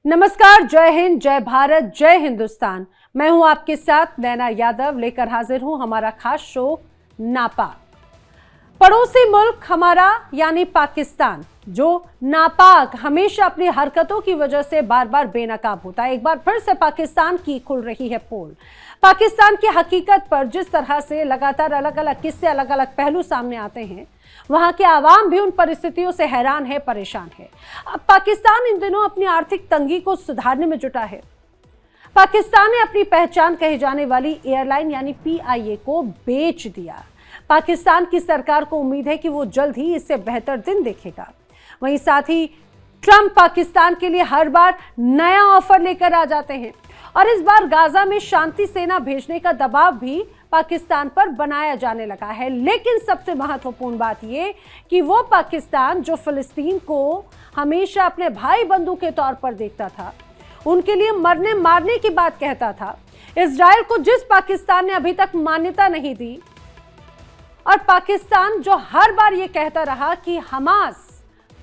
नमस्कार, जय हिंद, जय भारत, जय हिंदुस्तान। मैं हूं आपके साथ नैना यादव, लेकर हाजिर हूं हमारा खास शो नापाक। पड़ोसी मुल्क हमारा यानी पाकिस्तान, जो नापाक हमेशा अपनी हरकतों की वजह से बार बार बेनकाब होता है। एक बार फिर से पाकिस्तान की खुल रही है पोल। पाकिस्तान की हकीकत पर जिस तरह से लगातार अलग अलग किस्से, अलग अलग पहलू सामने आते हैं, वहां के आवाम भी उन परिस्थितियों से हैरान है, परेशान है। अब पाकिस्तान इन दिनों अपनी आर्थिक तंगी को सुधारने में जुटा है। पाकिस्तान ने अपनी पहचान कही जाने वाली एयरलाइन यानी पीआईए को बेच दिया। पाकिस्तान की सरकार को उम्मीद है कि वो जल्द ही इससे बेहतर दिन देखेगा। वहीं साथ ही ट्रंप पाकिस्तान के लिए हर बार नया ऑफर लेकर आ जाते हैं और इस बार गाजा में शांति सेना भेजने का दबाव भी पाकिस्तान पर बनाया जाने लगा है। लेकिन सबसे महत्वपूर्ण बात यह कि वो पाकिस्तान जो फिलिस्तीन को हमेशा अपने भाई बंधु के तौर पर देखता था, उनके लिए मरने मारने की बात कहता था, इजराइल को जिस पाकिस्तान ने अभी तक मान्यता नहीं दी, और पाकिस्तान जो हर बार ये कहता रहा कि हमास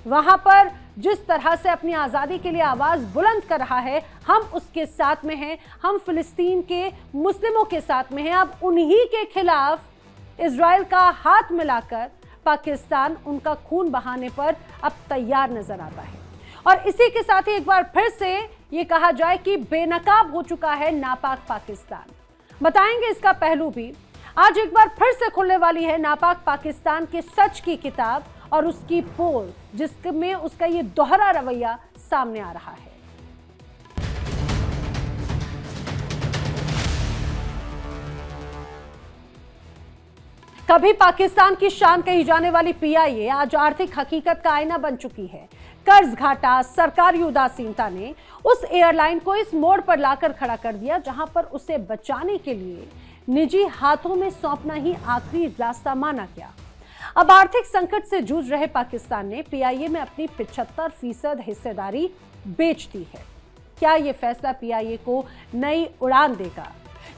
वहां पर जिस तरह से अपनी आज़ादी के लिए आवाज़ बुलंद कर रहा है, हम उसके साथ में हैं, हम फिलिस्तीन के मुस्लिमों के साथ में हैं। अब उन्हीं के खिलाफ इजराइल का हाथ मिलाकर पाकिस्तान उनका खून बहाने पर अब तैयार नजर आता है। और इसी के साथ ही एक बार फिर से ये कहा जाए कि बेनकाब हो चुका है नापाक पाकिस्तान। बताएंगे इसका पहलू भी। आज एक बार फिर से खुलने वाली है नापाक पाकिस्तान के सच की किताब और उसकी पोल, जिसमें उसका ये दोहरा रवैया सामने आ रहा है। कभी पाकिस्तान की शान कही जाने वाली पीआईए आज आर्थिक हकीकत का आईना बन चुकी है। कर्ज घाटा, सरकारी उदासीनता ने उस एयरलाइन को इस मोड़ पर लाकर खड़ा कर दिया जहां पर उसे बचाने के लिए निजी हाथों में सौंपना ही आखिरी रास्ता माना गया। अब आर्थिक संकट से जूझ रहे पाकिस्तान ने पीआईए में अपनी 75% हिस्सेदारी बेच दी है। क्या यह फैसला पीआईए को नई उड़ान देगा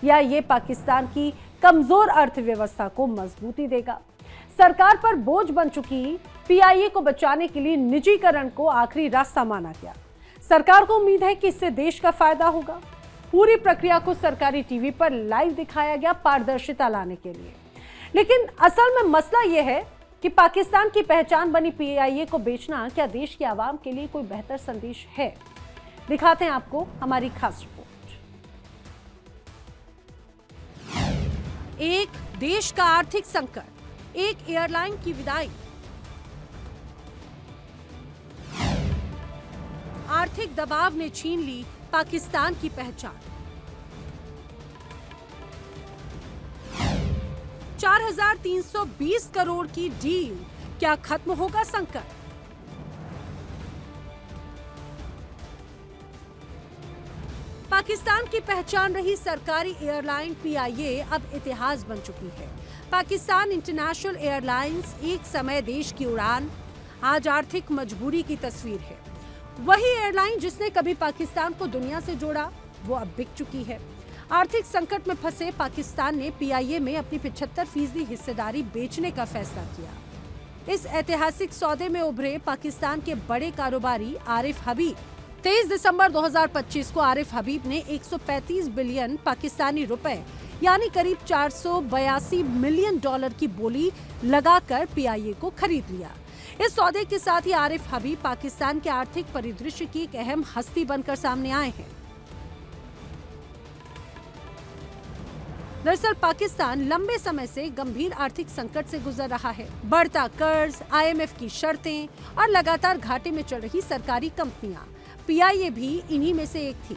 या ये पाकिस्तान की कमजोर अर्थव्यवस्था को मजबूती देगा? सरकार पर बोझ बन चुकी पीआईए को बचाने के लिए निजीकरण को आखिरी रास्ता माना गया। सरकार को उम्मीद है कि इससे देश का फायदा होगा। पूरी प्रक्रिया को सरकारी टीवी पर लाइव दिखाया गया पारदर्शिता लाने के लिए। लेकिन असल में मसला यह है कि पाकिस्तान की पहचान बनी पीआईए को बेचना क्या देश के आवाम के लिए कोई बेहतर संदेश है? दिखाते हैं आपको हमारी खास रिपोर्ट। एक देश का आर्थिक संकट, एक एयरलाइन की विदाई, आर्थिक दबाव ने छीन ली पाकिस्तान की पहचान। 4,320 करोड़ की डील, क्या खत्म होगा संकट? पाकिस्तान की पहचान रही सरकारी एयरलाइन पीआईए अब इतिहास बन चुकी है। पाकिस्तान इंटरनेशनल एयरलाइंस एक समय देश की उड़ान, आज आर्थिक मजबूरी की तस्वीर है। वही एयरलाइन जिसने कभी पाकिस्तान को दुनिया से जोड़ा, वो अब बिक चुकी है। आर्थिक संकट में फंसे पाकिस्तान ने पीआईए में अपनी 75% हिस्सेदारी बेचने का फैसला किया। इस ऐतिहासिक सौदे में उभरे पाकिस्तान के बड़े कारोबारी आरिफ हबीब। 23 दिसंबर 2025 को आरिफ हबीब ने 135 बिलियन पाकिस्तानी रुपए यानी करीब $482 मिलियन की बोली लगाकर पीआईए को खरीद लिया। इस सौदे के साथ ही आरिफ हबीब पाकिस्तान के आर्थिक परिदृश्य की एक अहम हस्ती बनकर सामने आए हैं। दरअसल पाकिस्तान लंबे समय से गंभीर आर्थिक संकट से गुजर रहा है। बढ़ता कर्ज, आईएमएफ की शर्तें और लगातार घाटे में चल रही सरकारी कंपनियां, पीआईए भी इन्हीं में से एक थी।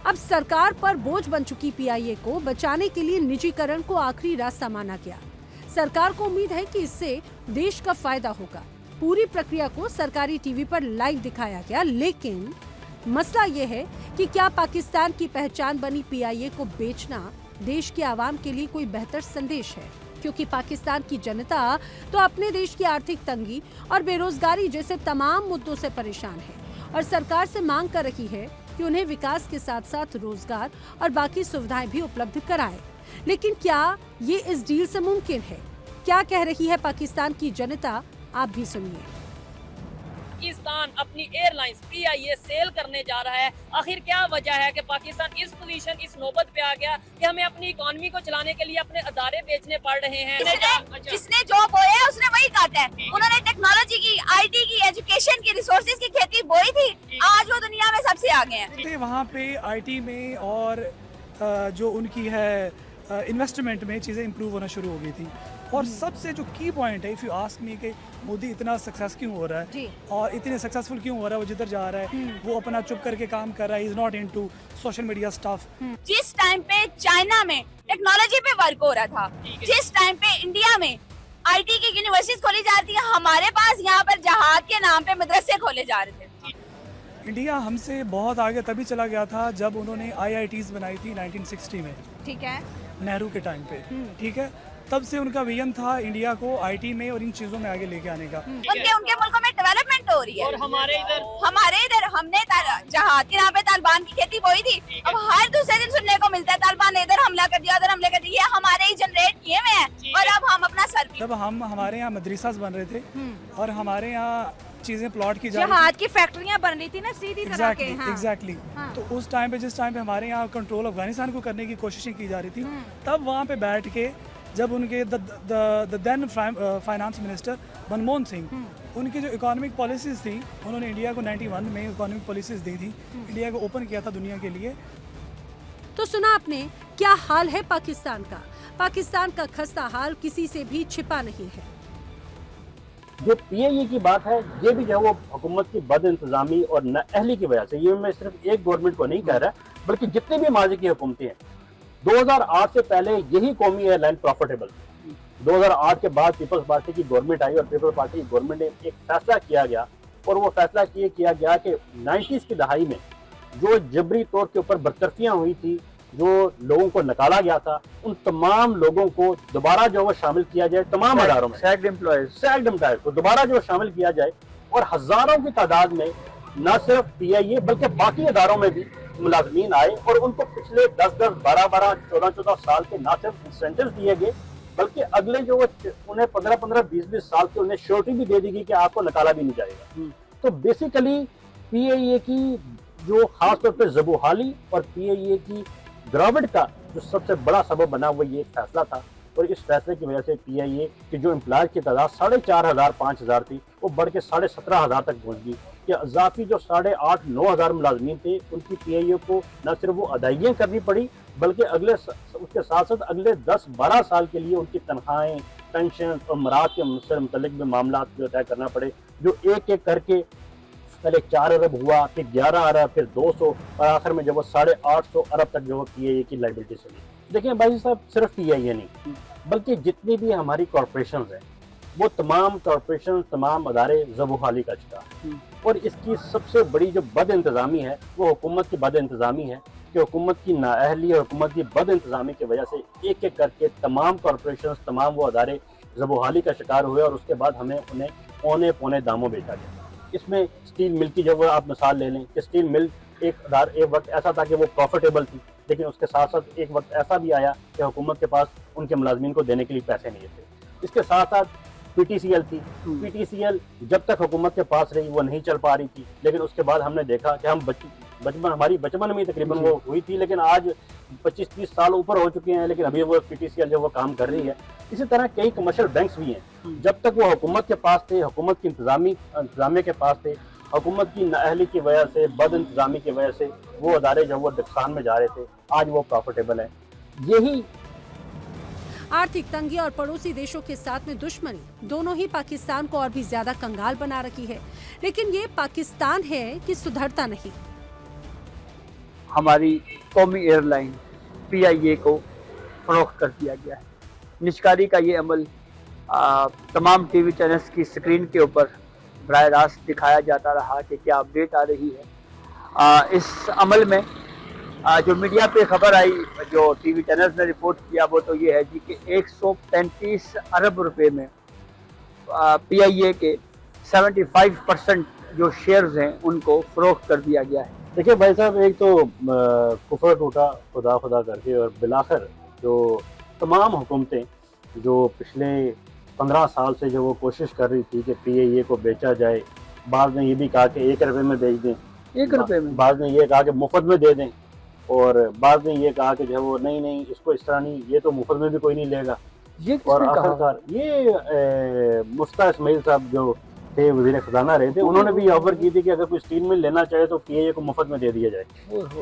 अब सरकार पर बोझ बन चुकी पीआईए को बचाने के लिए निजीकरण को आखिरी रास्ता माना गया। सरकार को उम्मीद है कि इससे देश का फायदा होगा। पूरी प्रक्रिया को सरकारी टीवी पर लाइव दिखाया गया। लेकिन मसला ये है कि क्या पाकिस्तान की पहचान बनी पीआईए को बेचना देश के आवाम के लिए कोई बेहतर संदेश है? क्योंकि पाकिस्तान की जनता तो अपने देश की आर्थिक तंगी और बेरोजगारी जैसे तमाम मुद्दों से परेशान है और सरकार से मांग कर रही है कि उन्हें विकास के साथ साथ रोजगार और बाकी सुविधाएं भी उपलब्ध कराए। लेकिन क्या ये इस डील से मुमकिन है? क्या कह रही है पाकिस्तान की जनता, आप भी सुनिए। पाकिस्तान अपनी एयरलाइंस PIA सेल करने जा रहा है। आखिर क्या वजह है कि पाकिस्तान इस पोजीशन, इस नौबत पे आ गया कि हमें अपनी इकोनॉमी को चलाने के लिए अपने अदारे बेचने पड़ रहे हैं? जिसने जो बोया है उसने वही काटा है। उन्होंने टेक्नोलॉजी की, IT की, एजुकेशन की, रिसोर्सेज की खेती बोई थी, आज वो दुनिया में सबसे आगे हैं। वहाँ पे IT में और जो उनकी है इन्वेस्टमेंट में चीज़ें इंप्रूव होना शुरू हो गई थी। और सबसे जो की पॉइंट है, इफ़ यू आस्क मी, कि मोदी इतना सक्सेस क्यों हो रहा है और इतने सक्सेसफुल क्यों हो रहा है, वो जिधर जा रहा है वो अपना चुप करके काम कर रहा है, is not into social media stuff. जिस टाइम पे चाइना में टेक्नोलॉजी पे वर्क हो रहा था, जिस टाइम पे इंडिया में IT की यूनिवर्सिटीज खोली जा रही है, हमारे पास यहाँ पर जहाज के नाम पे मदरसे खोले जा रहे थे। इंडिया हमसे बहुत आगे तभी चला गया था जब उन्होंने IITs बनाई थी 1960 में, ठीक है, नेहरू के टाइम पे, ठीक है। तब से उनका विजन था इंडिया को IT में और इन चीज़ों में आगे लेके आने का। उनके मुल्कों में डेवलपमेंट हो रही है और हमारे इधर हमने जहाज के नाम पे तालिबान की खेती बोई थी। अब हर दूसरे दिन सुनने को मिलता है तालिबान ने इधर हमला कर दिया, उधर हमला कर दिया। ये हमारे ही जनरेट किए हुए हैं और अब हम अपना सर। जब हमारे यहाँ मदरसास बन रहे थे और हमारे यहाँ चीजें प्लॉट की जा जहाज की फैक्ट्रियां बन रही थी ना सीधी तरह के। एग्जैक्टली। तो उस टाइम पे, जिस टाइम पे हमारे यहाँ कंट्रोल अफगानिस्तान को करने की कोशिशें की जा रही थी, तब वहाँ पे बैठ के जब उनके the then finance minister Manmohan Singh, उनकी जो इकोनॉमिक पॉलिसीज थी, उन्होंने इंडिया को 91 में इकोनॉमिक पॉलिसीज दी थी, इंडिया को ओपन किया था दुनिया के लिए। तो सुना आपने, क्या हाल है पाकिस्तान का। पाकिस्तान का खस्ता हाल किसी से भी छिपा नहीं है। जो PIA की बात है, ये भी जो है वो हुकूमत की बद इंतजामी और नाअहली की वजह से, ये मैं सिर्फ एक गवर्नमेंट को नहीं कह रहा, बल्कि जितने भी माजी की हुकूमतें हैं, 2008 से पहले यही कौमी एयरलाइन प्रॉफिटेबल थी। 2008 के बाद पीपल्स पार्टी की गवर्नमेंट आई और पीपल्स पार्टी की गवर्नमेंट ने एक फैसला किया गया, और वो फैसला ये किया गया कि 90s की दहाई में जो जबरी तौर के ऊपर बदतरफियाँ हुई थी, जो लोगों को निकाला गया था, उन तमाम लोगों को दोबारा जो है शामिल किया जाए तमाम अदारों में, सैक्ड एम्प्लॉयज को दोबारा जो शामिल किया जाए, और हजारों की तादाद में न सिर्फ PIA बल्कि बाकी अदारों में भी मुलाजमीन आए, और उनको पिछले 10-10, 12-12, 14-14 साल के न सिर्फ इंसेंटिव दिए गए, बल्कि अगले जो उन्हें 15-15, 20-20 साल के उन्हें श्योरिटी भी दे दी गई कि आपको निकाला भी नहीं जाएगा। तो बेसिकली PIA की जो खासतौर पर ज़बूहाली और PIA की गिरावट का जो सबसे बड़ा सबब बना वो ये फैसला था, और इस फैसले की वजह से PIA की जो एम्प्लॉय की तादाद 4,500-5,000 थी, वो बढ़ के 17,500 तक पहुँच गई। कि अजाफी जो 8,500-9,000 मुलाजमीन थे, उनकी PIA को न सिर्फ वो अदायगियाँ करनी पड़ी, बल्कि उसके साथ साथ अगले 10-12 साल के लिए उनकी तनख्वाहें, पेंशन और मराद के मुतल्लिक भी मामला जो तय करना पड़े, जो एक एक करके पहले 4 अरब हुआ, फिर 11 अरब, फिर 200, और आखिर में जब वो 850 अरब तक जो PIA की लाइबिलिटी चली। देखिए भाई साहब, सिर्फ PIA नहीं, बल्कि जितनी भी हमारी कॉरपोरेशन हैं, वो तमाम कॉरपोरेशन, तमाम अदारे ज़बूहाली का शिकार हैं, और इसकी सबसे बड़ी जो बद इंतज़ामी है वो हुकूमत की बद इंतज़ामी है, कि हुकूमत की नाअहली और हुकूमत की बद इंतज़ामी की वजह से एक एक करके तमाम कॉरपोरेशन, तमाम वो अदारे ज़बूहाली का शिकार हुए, और उसके बाद हमें उन्हें औने पौने दामों बेचा गया। इसमें स्टील मिल की जब आप मिसाल ले लें कि स्टील मिल एक वक्त ऐसा था कि वो प्रॉफिटेबल थी, लेकिन उसके साथ साथ एक वक्त ऐसा भी आया कि हुकूमत के पास उनके मुलाजमीन को देने के लिए पैसे नहीं थे। इसके साथ साथ PTCL थी। PTCL जब तक हुकूमत के पास रही वो नहीं चल पा रही थी, लेकिन उसके बाद हमने देखा कि हम हमारी बचपन में तकरीबन वो हुई थी, लेकिन आज 25-30 साल ऊपर हो चुके हैं, लेकिन अभी वो PTCL जो वो काम कर रही है। इसी तरह कई कमर्शियल बैंक्स भी हैं, जब तक वो हुकूमत के पास थे, हुकूमत की इंतजामिया के पास थे, हुकूमत की नाअहली की वजह से, बद इंतजामी की वजह से वो अदारे जब वो नुकसान में जा रहे थे, आज वो प्रॉफिटेबल है। यही आर्थिक तंगी और पड़ोसी देशों के साथ में दुश्मनी दोनों ही पाकिस्तान को और भी ज्यादा कंगाल बना रखी है, लेकिन ये पाकिस्तान है कि सुधरता नहीं। हमारी कौमी एयरलाइन PIA को फरोख्त कर दिया गया है। निष्कारी का ये अमल तमाम TV चैनल्स की स्क्रीन के ऊपर बराह रास्त दिखाया जाता रहा कि क्या अपडेट आ रही है। इस अमल में जो मीडिया पे खबर आई, जो TV चैनल्स ने रिपोर्ट किया, वो तो ये है जी कि 135 अरब रुपए में PIA के 75% जो शेयर्स हैं उनको फरोख्त कर दिया गया है। देखिए भाई साहब, एक तो कुफर टूटा खुदा खुदा करके, और बिलाखिर जो तमाम हुकूमतें जो पिछले 15 साल से जो वो कोशिश कर रही थी कि PIA को बेचा जाए, बाद ने ये भी कहा कि 1 रुपए में बेच दें, 1 रुपए में? बाद ने ये कहा कि मुफ्त में दे दें, और बाद ने ये कहा कि जो है वो नहीं इसको इस तरह नहीं, ये तो मुफ्त में भी कोई नहीं लेगा। ये और किसने कहा? आखिरकार ये मुफ्ता इस्माइल साहब जो थे वजीर खजाना रहे थे, उन्होंने भी ऑफर की थी कि अगर कोई स्टील मिल लेना चाहे तो PIA को मुफ्त में दे दिया जाए।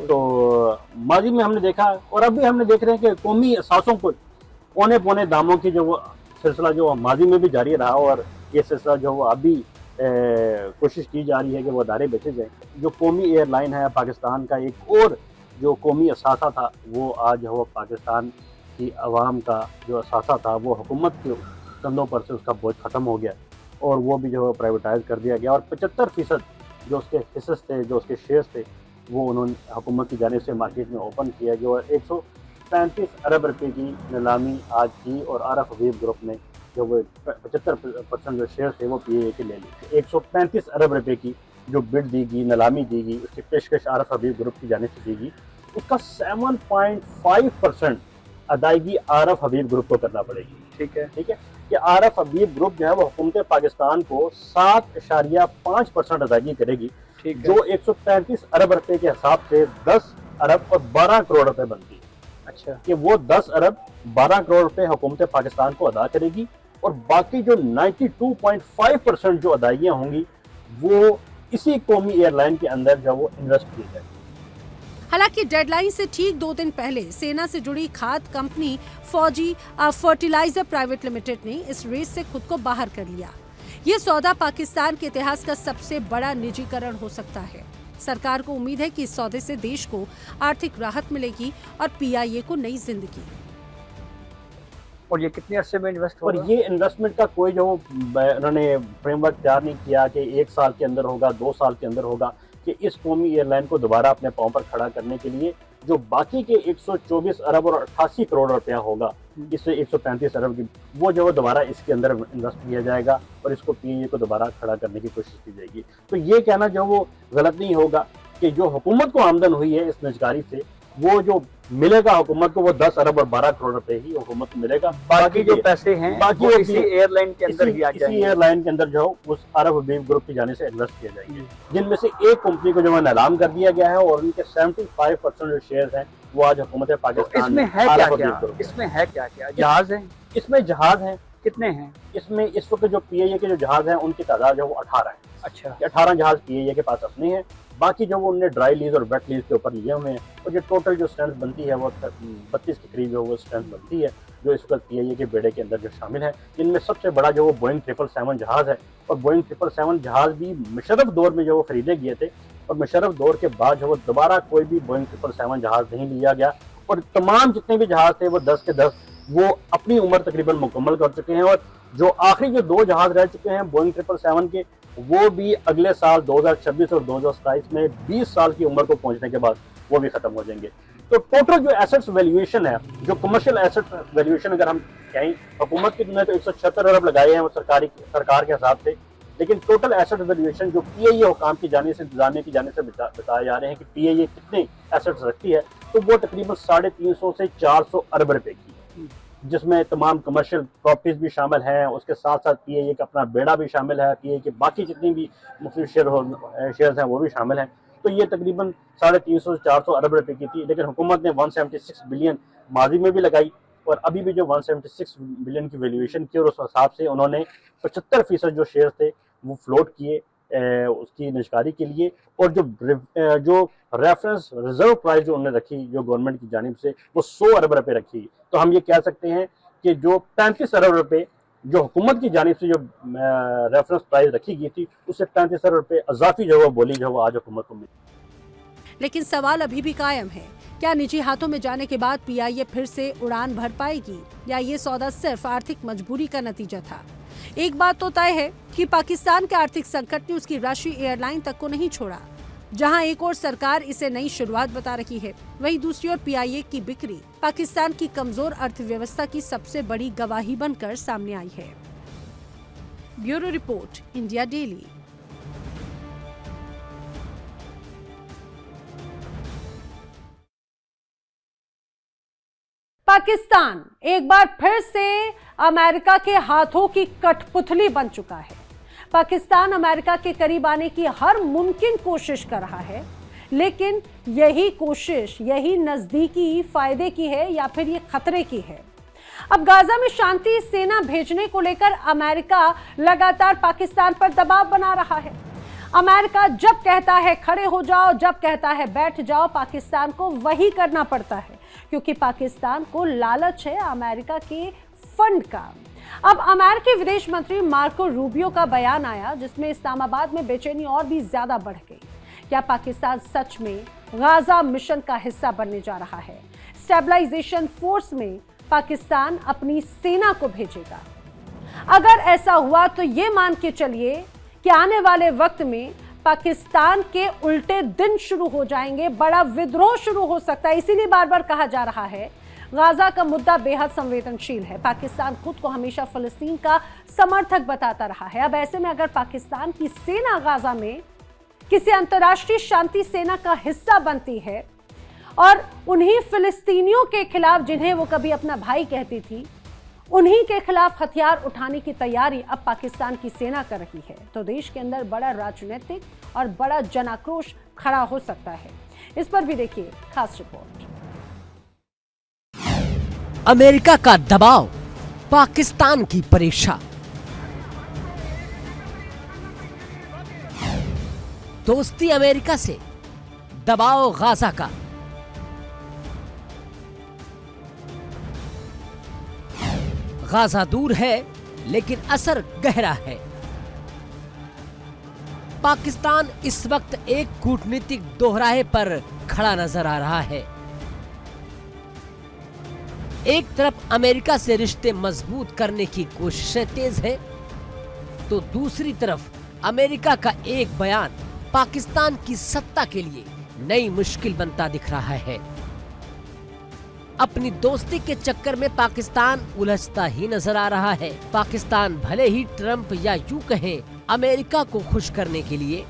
तो माजी में हमने देखा और अब भी हमने देख रहे हैं कि कौमी असासों को पौने पौने दामों की जो वो सिलसिला जो माजी में भी जारी रहा, और ये सिलसिला जो वो अभी कोशिश की जा रही है कि वो अदारे बेचे जाएँ। जो कौमी एयरलाइन है पाकिस्तान का, एक और जो कौमी असासा था, वो आज वो पाकिस्तान की आवाम का जो असासा था वो हुकूमत के कंधों पर से उसका बोझ ख़त्म हो गया और वो भी जो है प्राइवेटाइज कर दिया गया, और 75% जो उसके हिस्सेस थे, जो उसके शेयर्स थे, वो उन्होंने हुकूमत की जानिब से मार्केट में ओपन किया गया और 135 अरब रुपए की नीलामी आज की, और आरफ हबीब ग्रुप ने जो वो 75% जो शेयर थे वो PIA के ले लिए। 135 अरब रुपए की जो बिड दी गई, नीलामी दी गई, उसकी पेशकश आरफ हबीब ग्रुप की जानिब से दी गई, उसका 7.5% अदायगी आरफ हबीब ग्रुप को करना पड़ेगी। ठीक है कि आरफ हबीब ग्रुप जो है वो हुकूमत पाकिस्तान को 7.5% अदायगी करेगी, जो 135 अरब रुपए के हिसाब से 10 अरब और 12 करोड़ रुपए बनती है। अच्छा, कि वो 10 अरब 12 करोड़ रुपए हुकूमत पाकिस्तान को अदा करेगी, और बाकी जो 92.5% जो अदायगियां होंगी वो इसी कौमी एयरलाइन के अंदर जो वो इन्वेस्ट की जाएगी। हालांकि डेडलाइन से ठीक 2 दिन पहले सेना से जुड़ी खाद कंपनी फौजी फर्टिलाइजर प्राइवेट लिमिटेड ने इस रेस से खुद को बाहर कर लिया। ये सौदा पाकिस्तान के इतिहास का सबसे बड़ा निजीकरण हो सकता है। सरकार को उम्मीद है कि इस सौदे से देश को आर्थिक राहत मिलेगी और PIA को नई जिंदगी। और ये कितने अरसे में इन्वेस्ट और होगा? ये इन्वेस्टमेंट का कोई जो उन्होंने फ्रेमवर्क तैयार नहीं किया कि 1 साल के अंदर होगा, 2 साल के अंदर होगा, कि इस कौमी एयरलाइन को दोबारा अपने पांव पर खड़ा करने के लिए जो बाकी के 124 अरब और 88 करोड़ रुपया होगा, इससे 135 अरब की वो जो दोबारा इसके अंदर इन्वेस्ट किया जाएगा और इसको PIA को दोबारा खड़ा करने की कोशिश की जाएगी। तो ये कहना जो वो गलत नहीं होगा कि जो हुकूमत को आमदन हुई है इस निजकारी से, वो जो मिलेगा हुकूमत को वो 10 अरब और 12 करोड़ रुपए ही हुकूमत को मिलेगा। बाकी जो पैसे हैं बाकी वो इसी एयरलाइन के अंदर ही आ इसी जाएंगे। एयरलाइन के अंदर जो उस आरफ हबीब ग्रुप की जाने से इन्वेस्ट किए जाएंगे, जिनमें से एक कंपनी को जो है नीलाम कर दिया गया है और उनके 75% जो शेयर हैं वो आज हुकूमत पाकिस्तान इसमें है आरफ क्या हबीब क्या? ग्रुप। इसमें है क्या क्या? जहाज है? इसमें जहाज हैं, कितने हैं? इसमें इस वक्त जो PIA के जो जहाज हैं उनकी तादाद जो वो 18 है। अच्छा, 18 जहाज PIA के पास अपने हैं, बाकी जो वो उन्होंने ड्राई लीज और वेट लीज के ऊपर लिए हुए हैं, और जो टोटल जो स्ट्रेंथ बनती है वो 32 के करीब जो वो स्ट्रेंथ बनती है जो इस वक्त PIA के बेड़े के अंदर जो शामिल है। इनमें सबसे बड़ा जो वो बोइंग 777 जहाज है, और बोइंग 777 जहाज भी मुशर्रफ दौर में जो वो खरीदे गए थे, और मुशर्रफ दौर के बाद जो वो दोबारा कोई भी बोइंग 777 जहाज नहीं लिया गया, और तमाम जितने भी जहाज थे वो 10 के 10 वो अपनी उम्र तकरीबन मुकम्मल कर चुके हैं, और जो आखिरी जो 2 जहाज रह चुके हैं बोइंग 777 के, वो भी अगले साल 2026 और 2027 में 20 साल की उम्र को पहुंचने के बाद वो भी खत्म हो जाएंगे। तो टोटल जो एसेट्स वैल्यूएशन है, जो कमर्शियल एसेट वैल्यूएशन अगर हम कहें, हुकूमत की ने तो 176 अरब लगाए हैं वो सरकार के हिसाब से, लेकिन टोटल एसेट वैल्यूएशन जो PIA हुकाम की जाने से इंतजामिया की जाने से बताए जा रहे हैं कि PIA कितने एसेट्स रखती है, तो वो तकरीबन 350 से 400 अरब रुपए की है, जिसमें तमाम कमर्शियल प्रॉपर्टीज भी शामिल हैं, उसके साथ साथ PIA का अपना बेड़ा भी शामिल है, PIA के बाकी जितनी भी मुख्तलिफ शेयर्स हैं वो भी शामिल हैं। तो ये तकरीबन 350 से 400 अरब रुपए की थी, लेकिन हुकूमत ने 176 बिलियन माजी में भी लगाई, और अभी भी जो 176 बिलियन की वैल्यूएशन की, और उस हिसाब से उन्होंने 75% जो शेयर थे वो फ्लोट किए उसकी निजकारी के लिए, और जो रेफरेंस रिजर्व प्राइस जो उन्होंने रखी जो गवर्नमेंट की जानिब से वो 100 अरब रुपए रखी। तो हम ये कह सकते हैं कि जो 35 अरब रुपए जो हुकूमत की जानिब से जो रेफरेंस प्राइस रखी गई थी, उससे 35 अरब रुपए अजाफी जो वो बोली जो वो आज हुकूमत को मिली। लेकिन सवाल अभी भी कायम है, क्या निजी हाथों में जाने के बाद PIA फिर से उड़ान भर पाएगी, या ये सौदा सिर्फ आर्थिक मजबूरी का नतीजा था? एक बात तो तय है कि पाकिस्तान के आर्थिक संकट ने उसकी राष्ट्रीय एयरलाइन तक को नहीं छोड़ा। जहां एक और सरकार इसे नई शुरुआत बता रही है, वहीं दूसरी ओर PIA की बिक्री पाकिस्तान की कमजोर अर्थव्यवस्था की सबसे बड़ी गवाही बनकर सामने आई है। Bureau report, India daily. Pakistan एक बार फिर से अमेरिका के हाथों की कठपुतली बन चुका है। पाकिस्तान अमेरिका के करीब आने की हर मुमकिन कोशिश कर रहा है, लेकिन यही कोशिश, यही नजदीकी फायदे की है या फिर ये खतरे की है? अब गाजा में शांति सेना भेजने को लेकर अमेरिका लगातार पाकिस्तान पर दबाव बना रहा है। अमेरिका जब कहता है खड़े हो जाओ, जब कहता है बैठ जाओ, पाकिस्तान को वही करना पड़ता है, क्योंकि पाकिस्तान को लालच है अमेरिका के फंड का। अब अमेरिकी विदेश मंत्री मार्को रूबियो का बयान आया, जिसमें इस्लामाबाद में बेचैनी और भी ज्यादा बढ़ गई। क्या पाकिस्तान सच में गाजा मिशन का हिस्सा बनने जा रहा है? स्टेबलाइजेशन फोर्स में पाकिस्तान अपनी सेना को भेजेगा? अगर ऐसा हुआ तो ये मान के चलिए कि आने वाले वक्त में पाकिस्तान के उल्टे दिन शुरू हो जाएंगे, बड़ा विद्रोह शुरू हो सकता है। इसीलिए बार बार कहा जा रहा है गाजा का मुद्दा बेहद संवेदनशील है। पाकिस्तान खुद को हमेशा फिलिस्तीन का समर्थक बताता रहा है। अब ऐसे में अगर पाकिस्तान की सेना गाजा में किसी अंतर्राष्ट्रीय शांति सेना का हिस्सा बनती है और उन्हीं फिलिस्तीनियों के खिलाफ, जिन्हें वो कभी अपना भाई कहती थी, उन्हीं के खिलाफ हथियार उठाने की तैयारी अब पाकिस्तान की सेना कर रही है, तो देश के अंदर बड़ा राजनीतिक और बड़ा जनाक्रोश खड़ा हो सकता है। इस पर भी देखिए खास रिपोर्ट। अमेरिका का दबाव, पाकिस्तान की परीक्षा। दोस्ती अमेरिका से, दबाव गाजा का। गाजा दूर है लेकिन असर गहरा है। पाकिस्तान इस वक्त एक कूटनीतिक दोहराहे पर खड़ा नजर आ रहा है। एक तरफ अमेरिका से रिश्ते मजबूत करने की कोशिशें तेज है, तो दूसरी तरफ अमेरिका का एक बयान पाकिस्तान की सत्ता के लिए नई मुश्किल बनता दिख रहा है। अपनी दोस्ती के चक्कर में पाकिस्तान उलझता ही नजर आ रहा है। पाकिस्तान भले ही ट्रंप या यूं कहें अमेरिका को खुश करने के लिए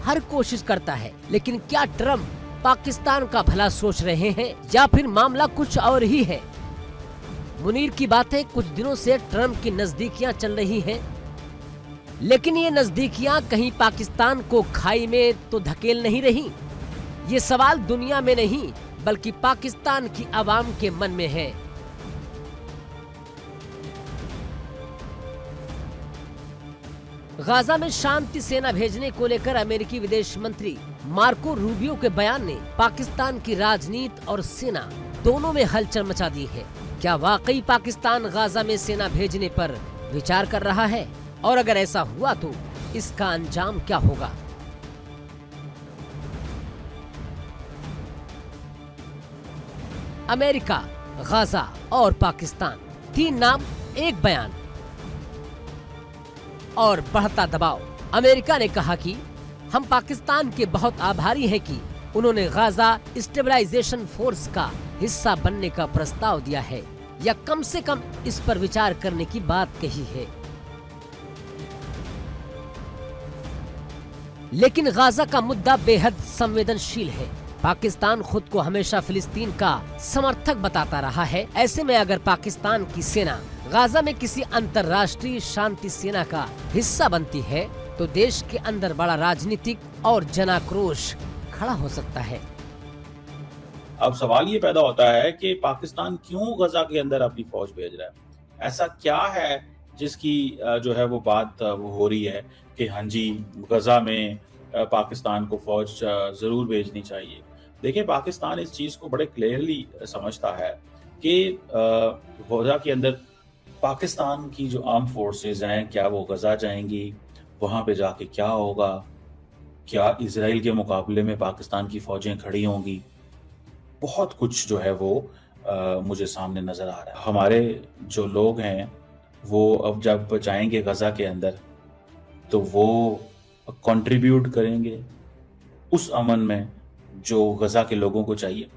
हर कोशिश करता है, लेकिन क्या ट्रंप पाकिस्तान का भला सोच रहे हैं या फिर मामला कुछ और ही है? मुनीर की बातें कुछ दिनों से ट्रंप की नजदीकियां चल रही हैं, लेकिन ये नजदीकियां कहीं पाकिस्तान को खाई में तो धकेल नहीं रही। ये सवाल दुनिया में नहीं बल्कि पाकिस्तान की आवाम के मन में है। गाजा में शांति सेना भेजने को लेकर अमेरिकी विदेश मंत्री मार्को रूबियो के बयान ने पाकिस्तान की राजनीति और सेना दोनों में हलचल मचा दी है। क्या वाकई पाकिस्तान गाजा में सेना भेजने पर विचार कर रहा है? और अगर ऐसा हुआ तो इसका अंजाम क्या होगा? अमेरिका, गाजा और पाकिस्तान, तीन नाम एक बयान और बढ़ता दबाव। अमेरिका ने कहा कि हम पाकिस्तान के बहुत आभारी हैं कि उन्होंने गाजा स्टेबलाइजेशन फोर्स का हिस्सा बनने का प्रस्ताव दिया है, या कम से कम इस पर विचार करने की बात कही है। लेकिन गाजा का मुद्दा बेहद संवेदनशील है। पाकिस्तान खुद को हमेशा फिलिस्तीन का समर्थक बताता रहा है। ऐसे में अगर पाकिस्तान की सेना गाजा में किसी अंतर्राष्ट्रीय शांति सेना का हिस्सा बनती है, तो देश के अंदर बड़ा राजनीतिक और जनाक्रोश खड़ा हो सकता है। अब सवाल ये पैदा होता है कि पाकिस्तान क्यों गजा के अंदर अपनी फौज भेज रहा है? ऐसा क्या है जिसकी जो है वो बात वो हो रही है कि हाँ जी गजा में पाकिस्तान को फौज जरूर भेजनी चाहिए। देखिए, पाकिस्तान इस चीज को बड़े क्लियरली समझता है कि गजा के अंदर पाकिस्तान की जो आर्म फोर्सेस हैं, क्या वो गजा जाएंगी, वहां पे जाके क्या होगा, क्या इजराइल के मुकाबले में पाकिस्तान की फौजें खड़ी होंगी, बहुत कुछ जो है वो मुझे सामने नजर आ रहा है। हमारे जो लोग हैं वो अब जब जाएंगे गजा के अंदर तो वो कंट्रीब्यूट करेंगे उस अमन में जो गजा के लोगों को चाहिए।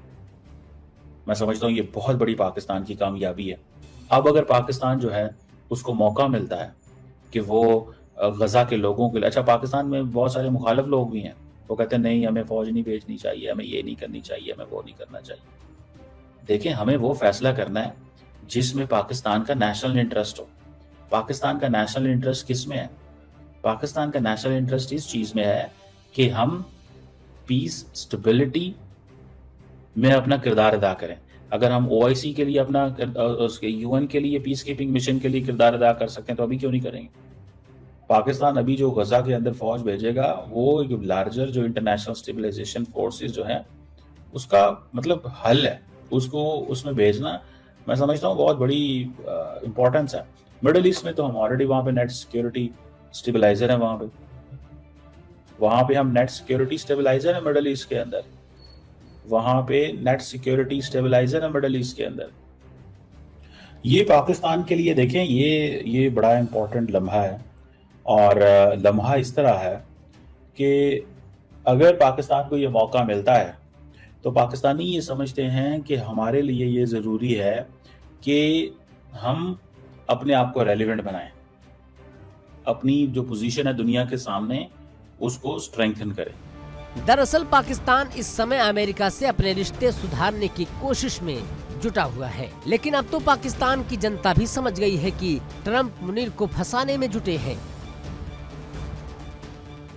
मैं समझता हूँ ये बहुत बड़ी पाकिस्तान की कामयाबी है। अब अगर पाकिस्तान जो है उसको मौका मिलता है कि वो गजा के लोगों के लिए, अच्छा पाकिस्तान में बहुत सारे मुखालिफ लोग भी हैं, वो कहते हैं नहीं हमें फौज नहीं भेजनी चाहिए, हमें ये नहीं करनी चाहिए, हमें वो नहीं करना चाहिए। देखें, हमें वो फैसला करना है जिसमें पाकिस्तान का नेशनल इंटरेस्ट हो। पाकिस्तान का नेशनल इंटरेस्ट किस में है? पाकिस्तान का नेशनल इंटरेस्ट इस चीज में है कि हम पीस स्टेबिलिटी में अपना किरदार अदा करें। अगर हम ओआईसी के लिए अपना उसके यूएन के लिए पीस कीपिंग मिशन के लिए किरदार अदा कर सकते हैं तो अभी क्यों नहीं करेंगे? पाकिस्तान अभी जो गजा के अंदर फौज भेजेगा वो एक लार्जर जो इंटरनेशनल स्टेबलाइजेशन फोर्सेस जो है उसका मतलब हल है, उसको उसमें भेजना मैं समझता हूँ बहुत बड़ी इंपॉर्टेंस है। मिडिल ईस्ट में तो हम ऑलरेडी वहां पे नेट सिक्योरिटी स्टेबलाइजर है, वहां पे हम नेट सिक्योरिटी स्टेबलाइजर है मिडिल ईस्ट के अंदर, वहां पे नेट सिक्योरिटी स्टेबलाइजर है मिडिल ईस्ट के अंदर। ये पाकिस्तान के लिए देखें ये बड़ा इंपॉर्टेंट लम्हा है और लम्हा इस तरह है कि अगर पाकिस्तान को ये मौका मिलता है तो पाकिस्तानी ये समझते हैं कि हमारे लिए ये ज़रूरी है कि हम अपने आप को रेलिवेंट बनाएं, अपनी जो पोजीशन है दुनिया के सामने उसको स्ट्रेंथन करें। दरअसल पाकिस्तान इस समय अमेरिका से अपने रिश्ते सुधारने की कोशिश में जुटा हुआ है, लेकिन अब तो पाकिस्तान की जनता भी समझ गई है कि ट्रंप मुनीर को फंसाने में जुटे हैं।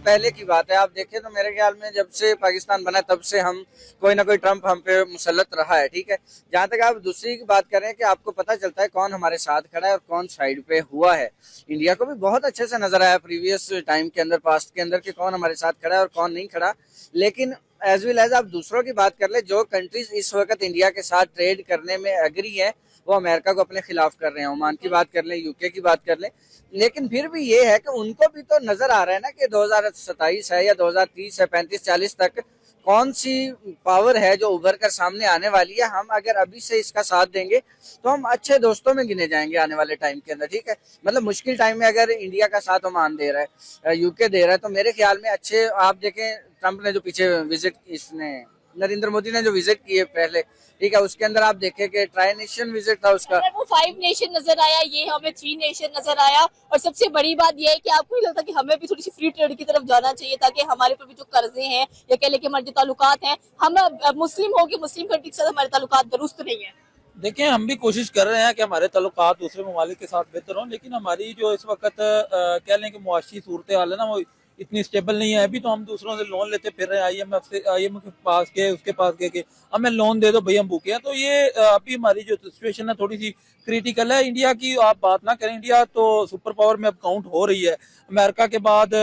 पहले की बात है, आप देखें तो मेरे ख्याल में जब से पाकिस्तान बना तब से हम कोई ना कोई ट्रंप हम पे मुसल्लत रहा है, ठीक है। जहां तक आप दूसरी की बात करें कि आपको पता चलता है कौन हमारे साथ खड़ा है और कौन साइड पे हुआ है। इंडिया को भी बहुत अच्छे से नजर आया प्रीवियस टाइम के अंदर, पास्ट के अंदर, कि कौन हमारे साथ खड़ा है और कौन नहीं खड़ा। लेकिन एज वेल एज आप दूसरों की बात कर ले, जो कंट्रीज इस वक्त इंडिया के साथ ट्रेड करने में एग्री है वो अमेरिका को अपने खिलाफ कर रहे हैं। ओमान की बात कर लें, यूके की बात कर लें, लेकिन फिर भी ये है कि उनको भी तो नजर आ रहा है ना कि 2027 है या 2030 है, 35-40 तक कौन सी पावर है जो उभर कर सामने आने वाली है। हम अगर अभी से इसका साथ देंगे तो हम अच्छे दोस्तों में गिने जाएंगे आने वाले टाइम के अंदर, ठीक है। मतलब मुश्किल टाइम में अगर इंडिया का साथ ओमान दे रहा है, यूके दे रहा है, तो मेरे ख्याल में अच्छे, आप देखें ट्रंप ने जो पीछे विजिट, इसने नरेंद्र मोदी ने जो विजिट किए पहले, ठीक है, उसके अंदर आप देखें कि ट्राई नेशन विजिट था उसका, वो 5 नेशन नजर आया, ये हमें 3 नेशन नजर आया। और सबसे बड़ी बात यह है कि आपको नहीं लगता कि हमें भी थोड़ी सी फ्री ट्रेड की तरफ जाना चाहिए ताकि हमारे पर भी जो कर्जे हैं या कह लें कि हमारे जो ताल्लुकात हैं, हम मुस्लिम हो कि मुस्लिम कंट्री के साथ हमारे ताल्लुकात दुरुस्त नहीं है। देखिए, हम भी कोशिश कर रहे हैं कि हमारे ताल्लुकात दूसरे ममालिक के साथ बेहतर हों, लेकिन हमारी जो इस वक्त कह लें कि मुआशी सूरत हाल है ना, वो इतनी स्टेबल नहीं है। अभी तो हम दूसरों से लोन लेते फिर रहे हैं, आईएमएफ के पास गए, उसके पास गए कि हमें लोन दे दो भाई, हम भूखे हैं। तो ये अभी हमारी जो सिचुएशन है थोड़ी सी क्रिटिकल है। इंडिया की आप बात ना करें, इंडिया तो सुपर पावर में अब काउंट हो रही है। अमेरिका के बाद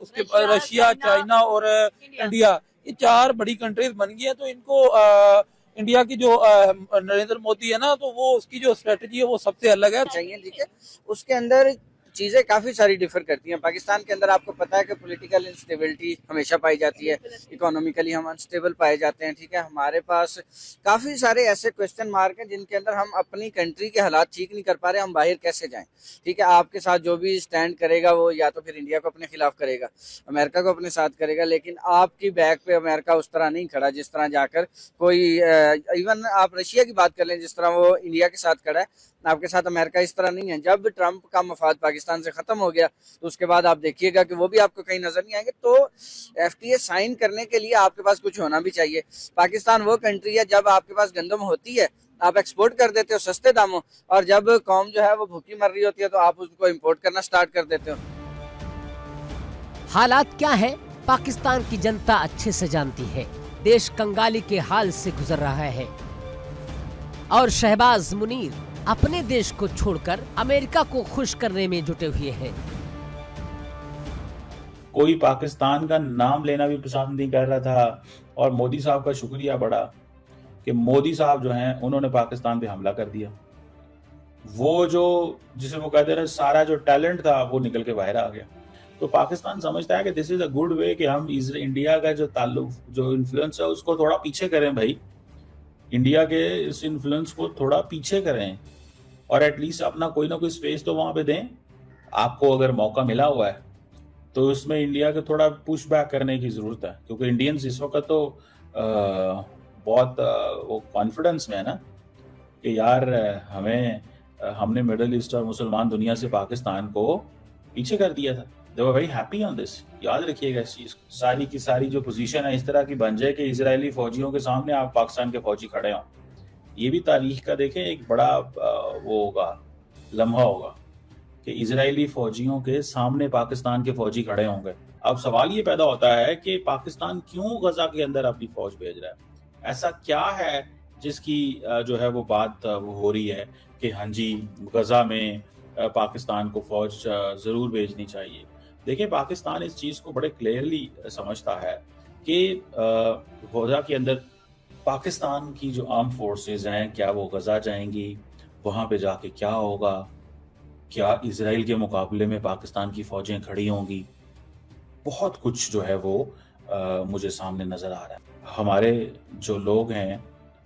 उसके बाद रशिया, चाइना और इंडिया, ये 4 बड़ी कंट्रीज बन गई है। तो इनको इंडिया की जो नरेंद्र मोदी है ना, तो वो उसकी जो स्ट्रेटजी है वो सबसे अलग है चाहिए, ठीक है। उसके अंदर चीजें काफी सारी डिफर करती हैं। पाकिस्तान के अंदर आपको पता है कि पॉलिटिकल इंस्टेबिलिटी हमेशा पाई जाती है, इकोनॉमिकली हम अनस्टेबल पाए जाते हैं, ठीक है। हमारे पास काफी सारे ऐसे क्वेश्चन मार्क हैं जिनके अंदर हम अपनी कंट्री के हालात ठीक नहीं कर पा रहे, हम बाहर कैसे जाएं, ठीक है। आपके साथ जो भी स्टैंड करेगा वो या तो फिर इंडिया को अपने खिलाफ करेगा, अमेरिका को अपने साथ करेगा, लेकिन आपकी बैक पे अमेरिका उस तरह नहीं खड़ा जिस तरह जाकर कोई, इवन आप रशिया की बात कर लें, जिस तरह वो इंडिया के साथ खड़ा है, आपके साथ अमेरिका इस तरह नहीं है। जब ट्रंप का मफाद पाकिस्तान से खत्म हो गया तो उसके बाद आप देखिएगा कि वो भी आपको कहीं नजर नहीं आएंगे। तो एफटीए साइन करने के लिए आपके पास कुछ होना भी चाहिए। पाकिस्तान वो कंट्री है, जब आपके पास गंदम होती है आप एक्सपोर्ट कर देते हो सस्ते दामों, और जब कौम जो है वो भूखी मर रही होती है तो आप उसको इम्पोर्ट करना स्टार्ट कर देते हो। हालात क्या है पाकिस्तान की जनता अच्छे से जानती है। देश कंगाली के हाल से गुजर रहा है और शहबाज मुनीर अपने देश को छोड़कर अमेरिका को खुश करने में जुटे हुए हैं। कोई पाकिस्तान का नाम लेना भी पसंद नहीं कर रहा था और मोदी साहब का शुक्रिया बड़ा कि मोदी साहब जो हैं उन्होंने पाकिस्तान पे हमला कर दिया। वो जो जिसे वो कहते हैं सारा जो टैलेंट था वो निकल के बाहर आ गया। तो पाकिस्तान समझता है कि this is a good way कि हम इंडिया का जो ताल्लुक, जो इन्फ्लुएंस है उसको थोड़ा पीछे करें भाई, इंडिया के इस इन्फ्लुएंस को थोड़ा पीछे करें और एटलीस्ट अपना कोई ना कोई स्पेस तो वहां पे दें। आपको अगर मौका मिला हुआ है तो उसमें इंडिया को थोड़ा पुश बैक करने की जरूरत है, क्योंकि इंडियंस इस वक्त तो बहुत वो कॉन्फिडेंस में है ना कि यार हमने मिडिल ईस्ट और मुसलमान दुनिया से पाकिस्तान को पीछे कर दिया था। They were very happy on this. याद रखिएगा इस चीज को। सारी की सारी जो पोजीशन है इस तरह की बन जाए कि इजरायली फौजियों के सामने आप पाकिस्तान के फौजी खड़े हों। ये भी तारीख का देखें एक बड़ा वो होगा, लम्हा होगा कि इजरायली फौजियों के सामने पाकिस्तान के फौजी खड़े होंगे। अब सवाल ये पैदा होता है कि पाकिस्तान क्यों गजा के अंदर अपनी फौज भेज रहा है? ऐसा क्या है जिसकी जो है वो बात वो हो रही है कि हाँ जी, गजा में पाकिस्तान को फौज जरूर भेजनी चाहिए। देखिए, पाकिस्तान इस चीज को बड़े क्लियरली समझता है कि गजा के अंदर पाकिस्तान की जो आर्म फोर्सेस हैं, क्या वो गजा जाएंगी, वहां पे जाके क्या होगा, क्या इजराइल के मुकाबले में पाकिस्तान की फौजें खड़ी होंगी, बहुत कुछ जो है वो मुझे सामने नजर आ रहा है। हमारे जो लोग हैं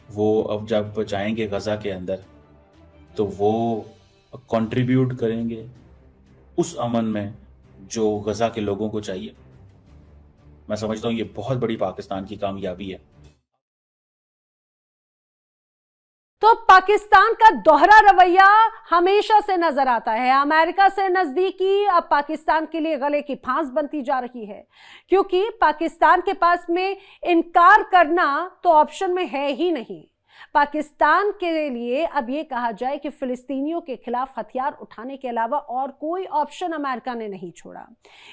वो अब जब जाएंगे गजा के अंदर तो वो कंट्रीब्यूट करेंगे उस अमन में जो गजा के लोगों को चाहिए। मैं समझता हूँ ये बहुत बड़ी पाकिस्तान की कामयाबी है। तो पाकिस्तान का दोहरा रवैया हमेशा से नजर आता है। अमेरिका से नजदीकी अब पाकिस्तान के लिए गले की फांस बनती जा रही है, क्योंकि पाकिस्तान के पास में इनकार करना तो ऑप्शन में है ही नहीं। पाकिस्तान के लिए अब ये कहा जाए कि फिलिस्तीनियों के खिलाफ हथियार उठाने के अलावा और कोई ऑप्शन अमेरिका ने नहीं छोड़ा।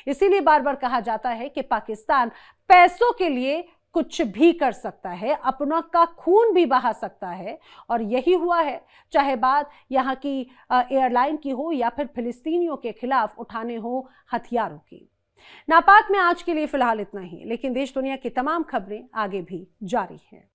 इसीलिए बार बार कहा जाता है कि पाकिस्तान पैसों के लिए कुछ भी कर सकता है, अपना का खून भी बहा सकता है, और यही हुआ है, चाहे बात यहां की एयरलाइन की हो या फिर फिलिस्तीनियों के खिलाफ उठाने हो हथियारों की। नापाक में आज के लिए फिलहाल इतना ही, लेकिन देश दुनिया की तमाम खबरें आगे भी जारी हैं।